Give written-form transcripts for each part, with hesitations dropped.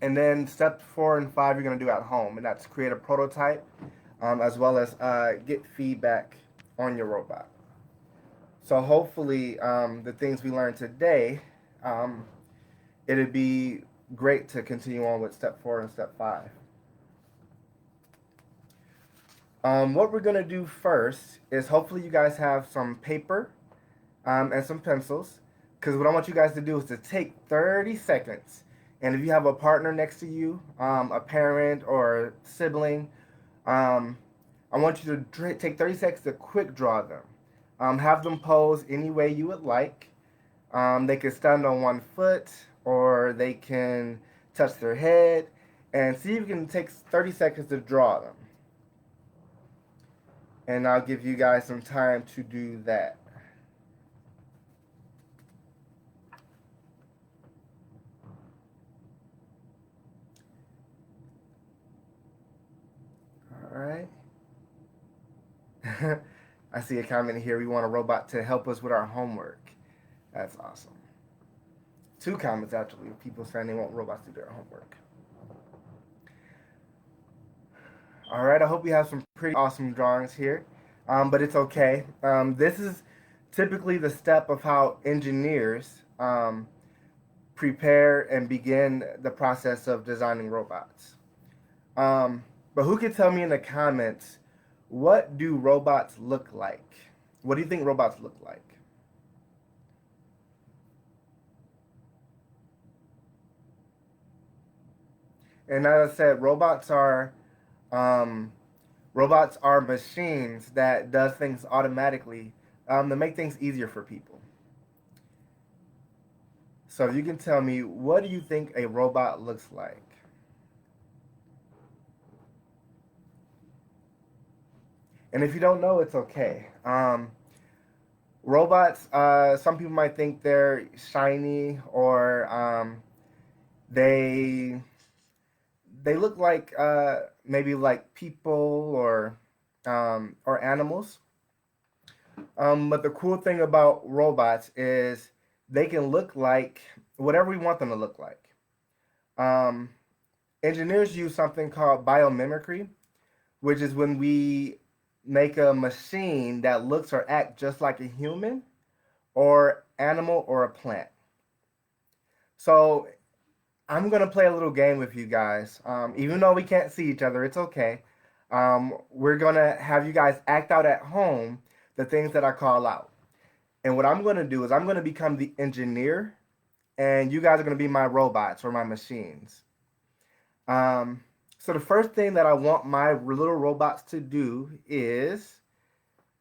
And then step 4 and 5 you're going to do at home, and that's create a prototype as well as get feedback on your robot. So hopefully, the things we learned today, um, it'd be great to continue on with step 4 and step 5. What we're gonna do first is hopefully you guys have some paper and some pencils, because what I want you guys to do is to take 30 seconds, and if you have a partner next to you, a parent or sibling, um, I want you to take 30 seconds to quick draw them. Have them pose any way you would like. They can stand on one foot or they can touch their head, and see if you can take 30 seconds to draw them. And I'll give you guys some time to do that. All right. I see a comment here. We want a robot to help us with our homework. That's awesome. Two comments actually. People saying they want robots to do their homework. All right. I hope you have some pretty awesome drawings here, but it's okay. This is typically the step of how engineers prepare and begin the process of designing robots. But who can tell me in the comments, what do robots look like? What do you think robots look like? And as I said, um, robots are machines that does things automatically to make things easier for people. So you can tell me, what do you think a robot looks like? And if you don't know, it's okay. Robots, some people might think they're shiny, or they they look like maybe like people or animals. But the cool thing about robots is they can look like whatever we want them to look like. Um, Engineers use something called biomimicry, which is when we make a machine that looks or acts just like a human or animal or a plant. So I'm gonna play a little game with you guys. Even though we can't see each other, it's okay. We're gonna have you guys act out at home the things that I call out. And what I'm gonna do is I'm gonna become the engineer, and you guys are gonna be my robots or my machines. Um, so the first thing that I want my little robots to do is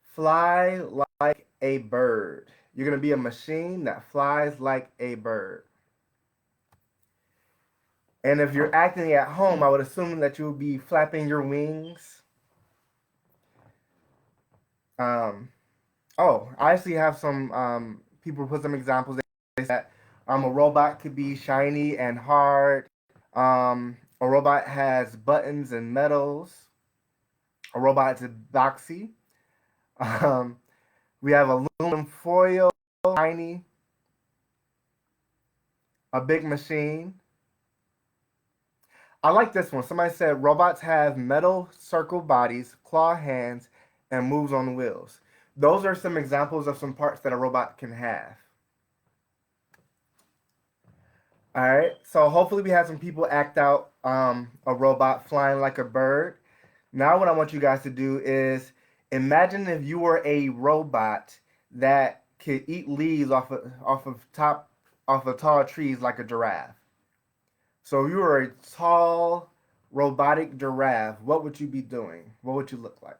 fly like a bird. You're gonna be a machine that flies like a bird. And if you're acting at home, I would assume that you would be flapping your wings. Um, oh, I actually have some people put some examples. They said a robot could be shiny and hard. A robot has buttons and metals. A robot is boxy. Um, we have aluminum foil, tiny, a big machine. I like this one. Somebody said robots have metal circle bodies, claw hands, and moves on wheels. Those are some examples of some parts that a robot can have. All right. So hopefully we have some people act out a robot flying like a bird. Now what I want you guys to do is imagine if you were a robot that could eat leaves off of tall trees like a giraffe. So if you were a tall robotic giraffe, what would you be doing? What would you look like?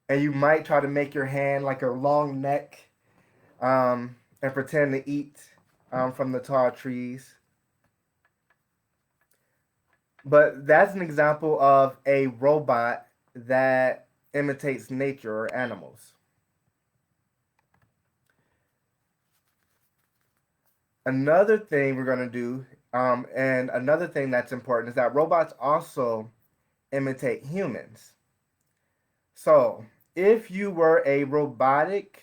And you might try to make your hand like a long neck, and pretend to eat from the tall trees. But that's an example of a robot that imitates nature or animals. Another thing we're going to do, and another thing that's important, is that robots also imitate humans. So, if you were a robotic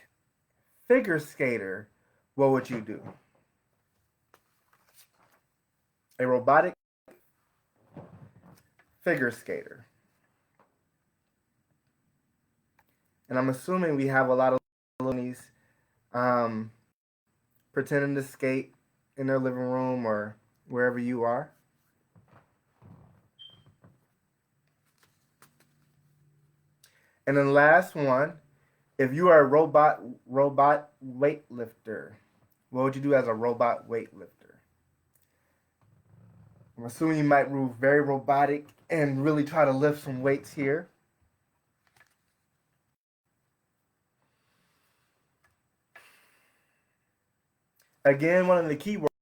figure skater, what would you do? a robotic figure skater. And I'm assuming we have a lot of Brownies um, pretending to skate in their living room or wherever you are. And then last one, if you are a robot weightlifter, what would you do as a robot weightlifter? I'm assuming you might move very robotic and really try to lift some weights here. Again, one of the key words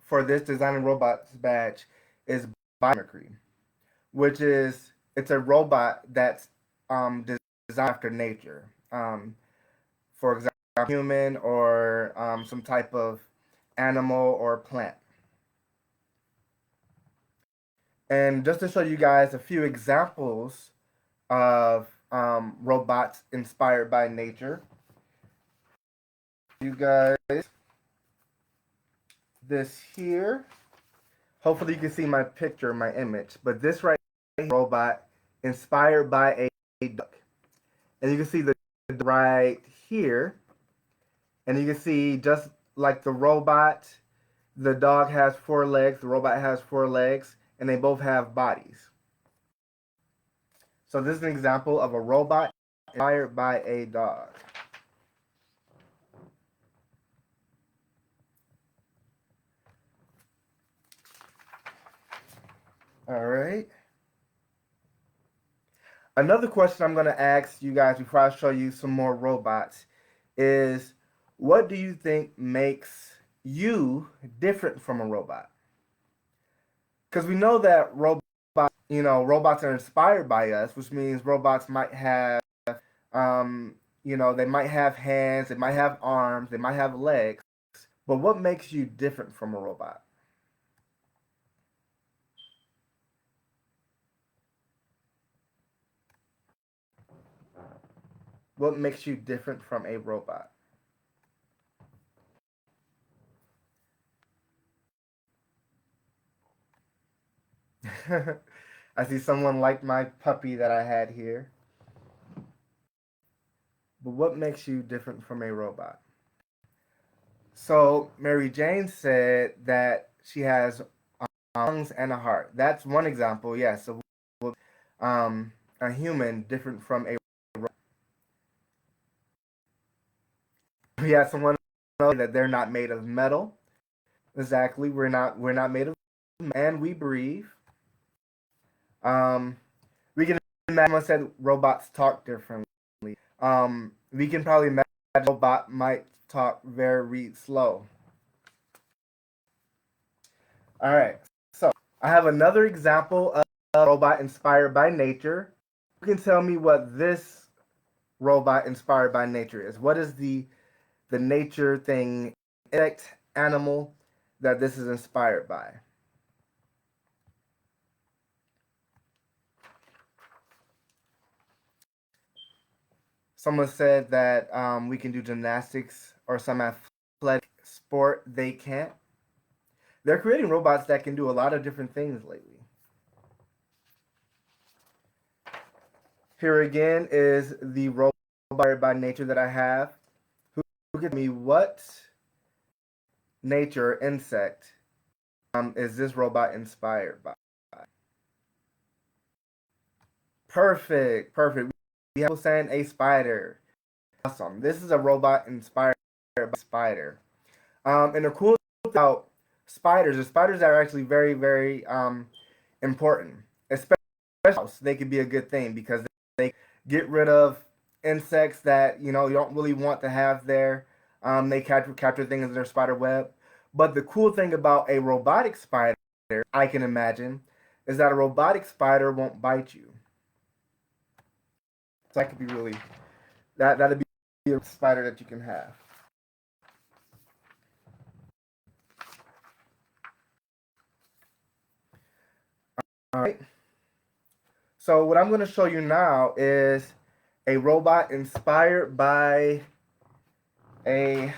for this designing robots badge is biomimicry, which is it's a robot that's designed after nature. For example, human or some type of animal or plant. And just to show you guys a few examples of robots inspired by nature, you guys, this here, hopefully you can see my picture, my image, but this right here, robot inspired by a duck. And you can see the right here, and you can see just like the robot, the dog has 4 legs, the robot has 4 legs, and they both have bodies. So this is an example of a robot inspired by a dog. All right. Another question I'm going to ask you guys before I show you some more robots is, what do you think makes you different from a robot? Because we know that robots are inspired by us, which means robots might have, they might have hands, they might have arms, they might have legs. But what makes you different from a robot? What makes you different from a robot? I see someone like my puppy that I had here. But what makes you different from a robot? So Mary Jane said that she has lungs and a heart. That's one example, yes, of a human different from a robot. We have someone that they're not made of metal. Exactly, we're not made of metal, and we breathe. Um, we can imagine someone said robots talk differently. We can probably imagine a robot might talk very slow. All right, so I have another example of a robot inspired by nature. You can tell me what this robot inspired by nature is. What is the nature thing, insect, animal that this is inspired by? Someone said that we can do gymnastics or some athletic sport they can't. They're creating robots that can do a lot of different things lately. Here again is the robot by nature that I have. Who can tell me what nature insect is this robot inspired by? Perfect, perfect. We have saying a spider. Awesome. This is a robot inspired by a spider. And the cool thing about spiders is spiders are actually very, very important. Especially they could be a good thing because they get rid of insects that you don't really want to have there. They capture things in their spider web. But the cool thing about a robotic spider, I can imagine, is that a robotic spider won't bite you. So that could be really that'd be a spider that you can have. All right. So what I'm going to show you now is a robot inspired by a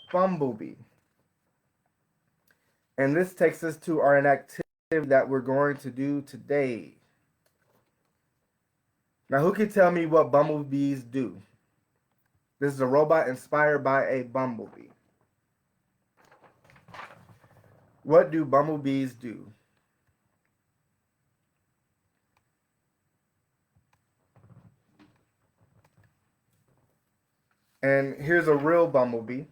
bumblebee. And this takes us to our activity that we're going to do today. Now, who can tell me what bumblebees do? This is a robot inspired by a bumblebee. What do bumblebees do? And here's a real bumblebee.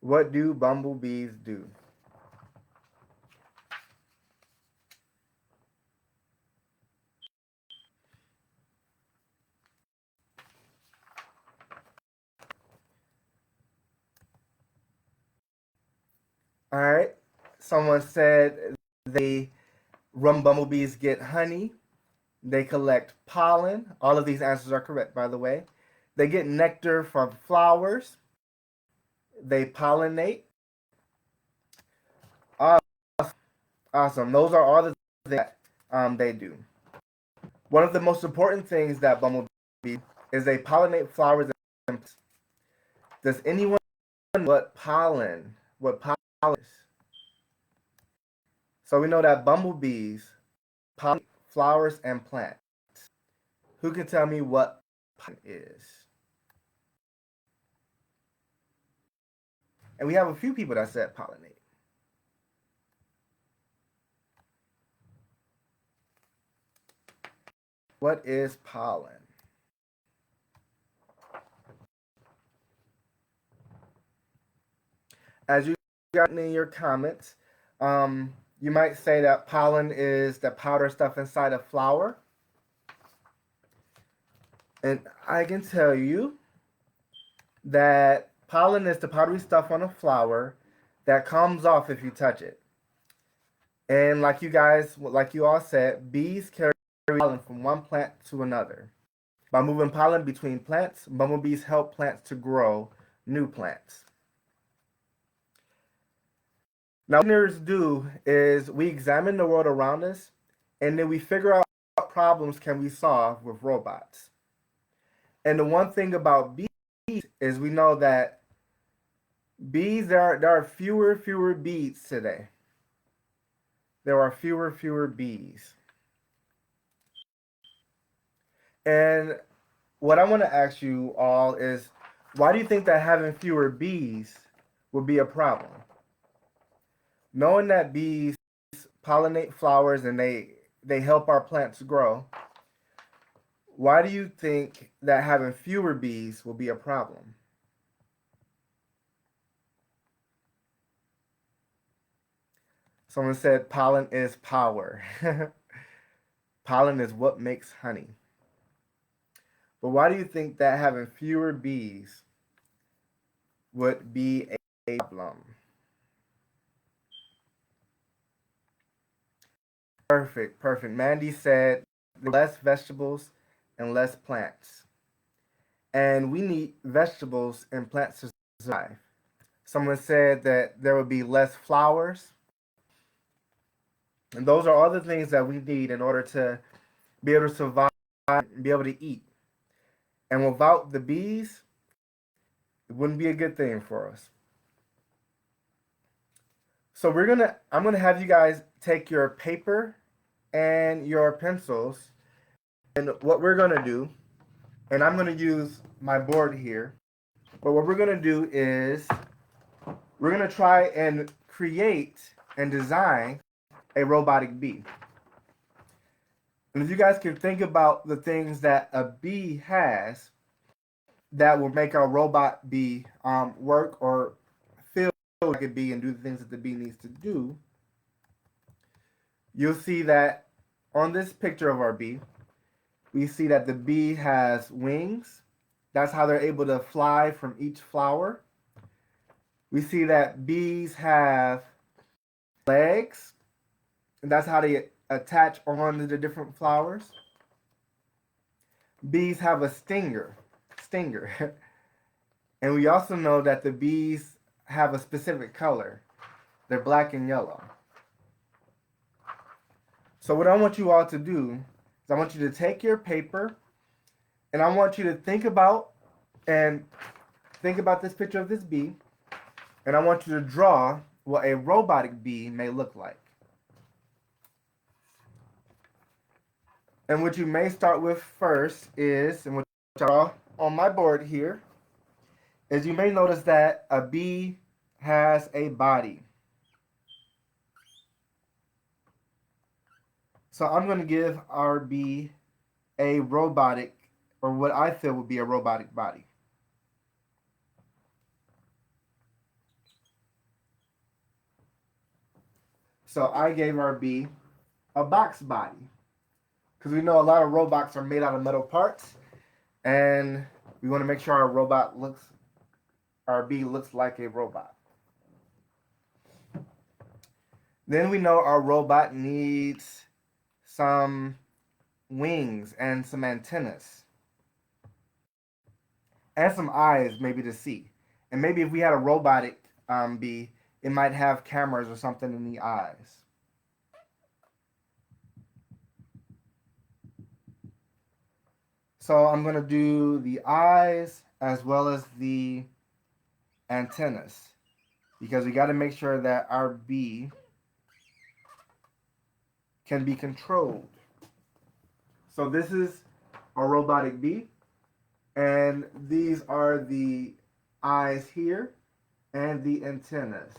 What do bumblebees do? All right. Someone said bumblebees get honey. They collect pollen. All of these answers are correct, by the way. They get nectar from flowers. They pollinate. Awesome. Those are all the things that they do. One of the most important things that bumblebees is they pollinate flowers and plants. Does anyone know what pollen is? So we know that bumblebees pollinate flowers and plants. Who can tell me what pollen is? And we have a few people that said pollinate. What is pollen? As you got in your comments, you might say that pollen is the powder stuff inside a flower. And I can tell you that pollen is the powdery stuff on a flower that comes off if you touch it. And like you all said, bees carry pollen from one plant to another. By moving pollen between plants, bumblebees help plants to grow new plants. Now, what engineers do is we examine the world around us, and then we figure out what problems can we solve with robots. And the one thing about bees is we know that there are fewer bees today. There are fewer bees. And what I want to ask you all is, why do you think that having fewer bees would be a problem? Knowing that bees pollinate flowers and they help our plants grow, why do you think that having fewer bees will be a problem? Someone said pollen is power. Pollen is what makes honey. But why do you think that having fewer bees would be a problem? Perfect. Mandy said less vegetables and less plants. And we need vegetables and plants to survive. Someone said that there would be less flowers. And those are all the things that we need in order to be able to survive and be able to eat. And without the bees, it wouldn't be a good thing for us. So I'm gonna have you guys take your paper and your pencils, and what we're gonna do, and I'm gonna use my board here, but what we're gonna do is we're gonna try and create and design a robotic bee. And if you guys can think about the things that a bee has that will make our robot bee work or feel like a bee and do the things that the bee needs to do, you'll see that on this picture of our bee, we see that the bee has wings. That's how they're able to fly from each flower. We see that bees have legs, and that's how they attach onto the different flowers. Bees have a stinger. And we also know that the bees have a specific color. They're black and yellow. So what I want you all to do is I want you to take your paper and I want you to think about this picture of this bee. And I want you to draw what a robotic bee may look like. And what you may start with first is, and what I draw on my board here, is you may notice that a bee has a body. So I'm going to give our bee a robotic, or what I feel would be a robotic body. So I gave our bee a box body, because we know a lot of robots are made out of metal parts, and we want to make sure our bee looks like a robot. Then we know our robot needs some wings and some antennas and some eyes, maybe to see. And maybe if we had a robotic bee, it might have cameras or something in the eyes. So I'm going to do the eyes as well as the antennas, because we got to make sure that our bee can be controlled. So this is a robotic bee, and these are the eyes here and the antennas.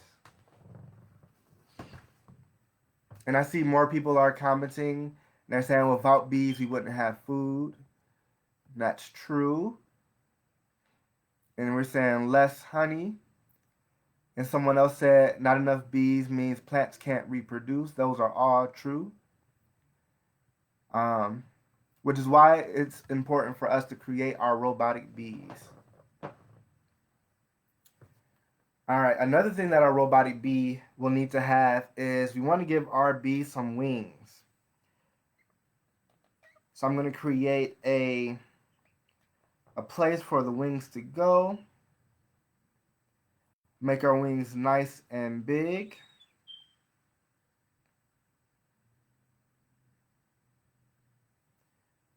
And I see more people are commenting, and they're saying without bees we wouldn't have food. That's true. And we're saying less honey. And someone else said not enough bees means plants can't reproduce. Those are all true. Which is why it's important for us to create our robotic bees. All right, another thing that our robotic bee will need to have is we want to give our bee some wings. So I'm going to create a place for the wings to go. Make our wings nice and big.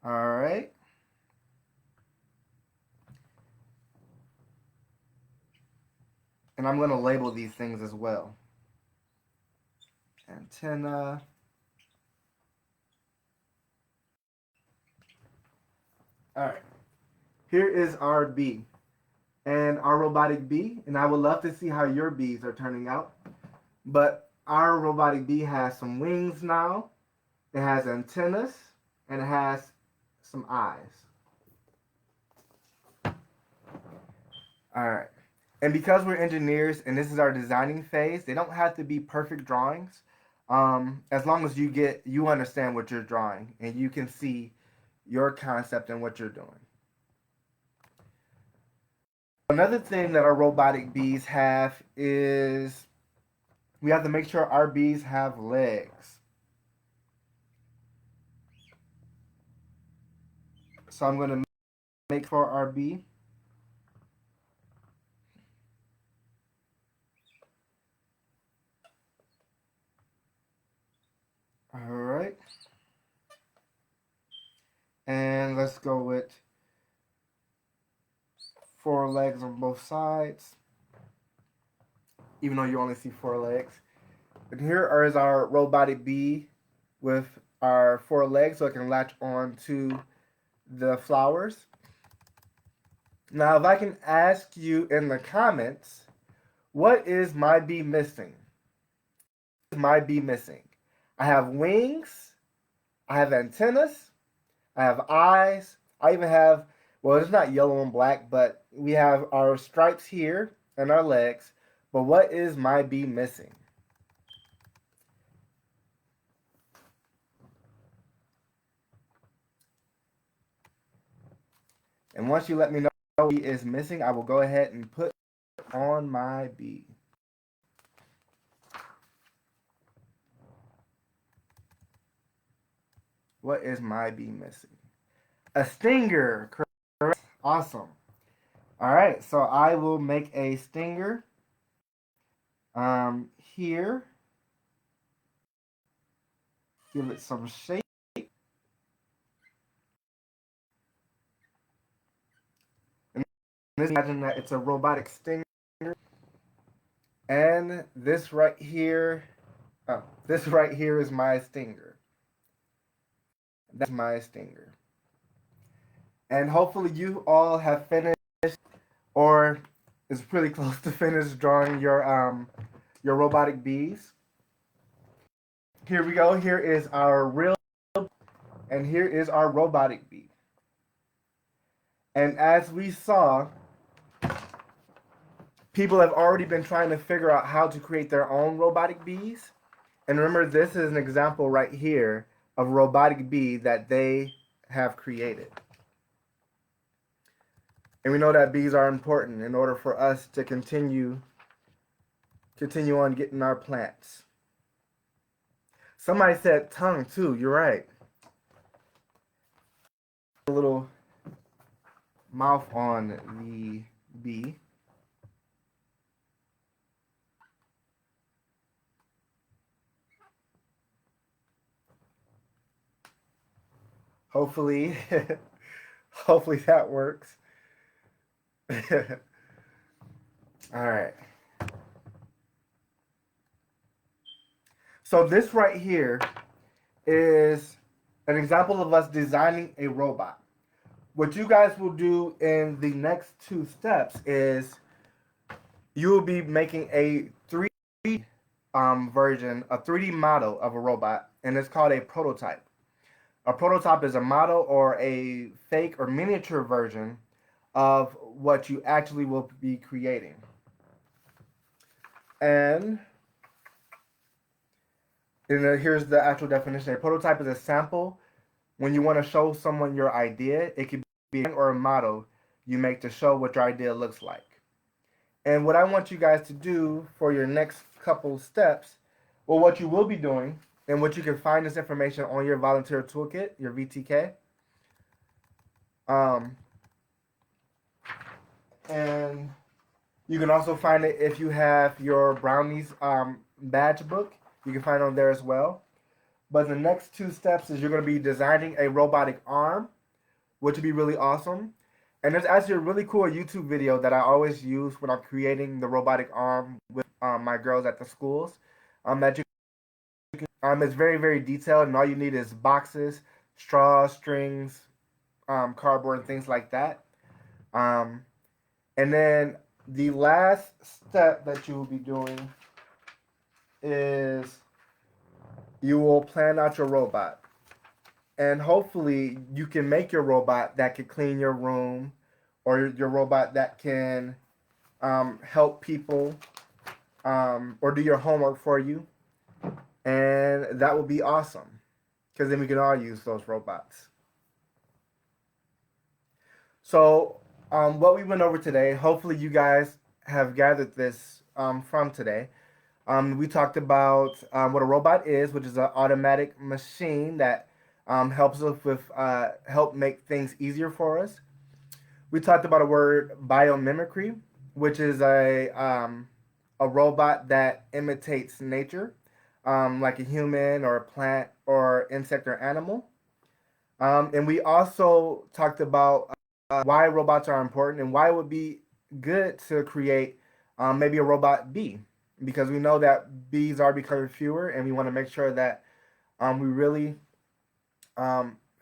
All right. And I'm going to label these things as well. Antenna. All right. Here is our bee and our robotic bee. And I would love to see how your bees are turning out. But our robotic bee has some wings now. It has antennas and it has some eyes. All right. And because we're engineers and this is our designing phase, they don't have to be perfect drawings. As long as you understand what you're drawing and you can see your concept and what you're doing. Another thing that our robotic bees have is we have to make sure our bees have legs. So I'm going to make for our bee. All right. And let's go with 4 legs on both sides, even though you only see 4 legs. And here is our robotic bee with our 4 legs so it can latch on to the flowers. Now, if I can ask you in the comments, what is my bee missing? My bee missing? I have wings, I have antennas, I have eyes, I even have, well, it's not yellow and black, but we have our stripes here and our legs. But what is my bee missing? And once you let me know what bee is missing, I will go ahead and put on my bee. What is my bee missing? A stinger, correct? Awesome. All right, so I will make a stinger here. Give it some shape. And imagine that it's a robotic stinger. And this right here, oh, this right here is my stinger. That's my stinger. And hopefully you all have finished or is pretty close to finished drawing your robotic bees. Here we go. Here is our real and here is our robotic bee. And as we saw, people have already been trying to figure out how to create their own robotic bees. And remember, this is an example right here of a robotic bee that they have created. And we know that bees are important in order for us to continue on getting our plants. Somebody said tongue too. You're right. A little mouth on the bee. Hopefully, hopefully that works. All right. So this right here is an example of us designing a robot. What you guys will do in the next two steps is you will be making a 3D version, a 3D model of a robot, and it's called a prototype. A prototype is a model or a fake or miniature version of what you actually will be creating. And here's the actual definition. A prototype is a sample. When you want to show someone your idea, it could be or a model you make to show what your idea looks like. And what I want you guys to do for your next couple steps, well, what you will be doing, and what you can find this information on your volunteer toolkit, your VTK. And you can also find it if you have your Brownies badge book. You can find it on there as well. But the next two steps is you're going to be designing a robotic arm, which would be really awesome. And there's actually a really cool YouTube video that I always use when I'm creating the robotic arm with my girls at the schools. That you can, it's very, very detailed, and all you need is boxes, straw, strings, cardboard, and things like that. And then the last step that you will be doing is you will plan out your robot. And hopefully you can make your robot that can clean your room, or your robot that can help people or do your homework for you. And that will be awesome, because then we can all use those robots. So what we went over today, hopefully you guys have gathered this from today. We talked about what a robot is, which is an automatic machine that helps us with help make things easier for us. We talked about a word biomimicry, which is a robot that imitates nature, like a human or a plant or insect or animal. And we also talked about why robots are important and why it would be good to create maybe a robot bee, because we know that bees are becoming fewer, and we want to make sure that we really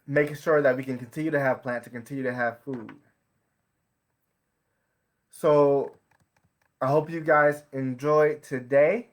making sure that we can continue to have plants and continue to have food. So I hope you guys enjoyed today.